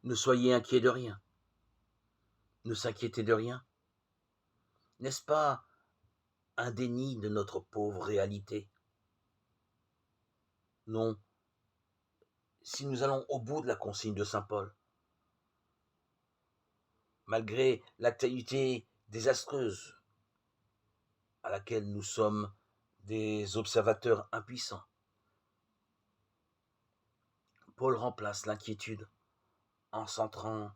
Ne soyez inquiets de rien, ne s'inquiétez de rien. N'est-ce pas un déni de notre pauvre réalité? Non, si nous allons au bout de la consigne de saint Paul, malgré l'actualité désastreuse à laquelle nous sommes des observateurs impuissants, Paul remplace l'inquiétude en centrant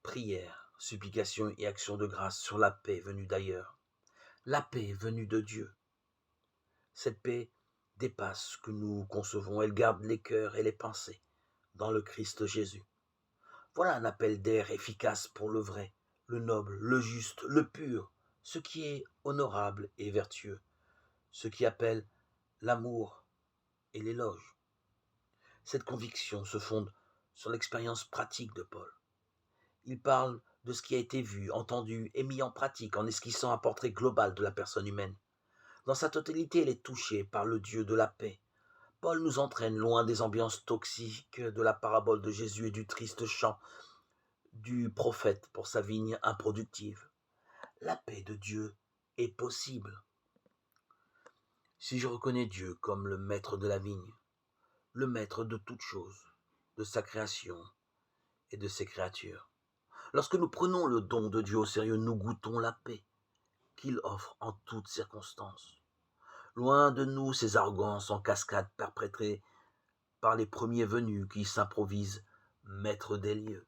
prière, supplication et action de grâce sur la paix venue d'ailleurs, la paix venue de Dieu. Cette paix dépasse ce que nous concevons, elle garde les cœurs et les pensées dans le Christ Jésus. Voilà un appel d'air efficace pour le vrai, le noble, le juste, le pur, ce qui est honorable et vertueux, ce qui appelle l'amour et l'éloge. Cette conviction se fonde sur l'expérience pratique de Paul. Il parle de ce qui a été vu, entendu et mis en pratique en esquissant un portrait global de la personne humaine. Dans sa totalité, elle est touchée par le Dieu de la paix. Paul nous entraîne loin des ambiances toxiques de la parabole de Jésus et du triste chant du prophète pour sa vigne improductive. La paix de Dieu est possible. Si je reconnais Dieu comme le maître de la vigne, le maître de toutes choses, de sa création et de ses créatures, lorsque nous prenons le don de Dieu au sérieux, nous goûtons la paix qu'il offre en toutes circonstances. Loin de nous ces arrogances en cascade perpétrées par les premiers venus qui s'improvisent maîtres des lieux.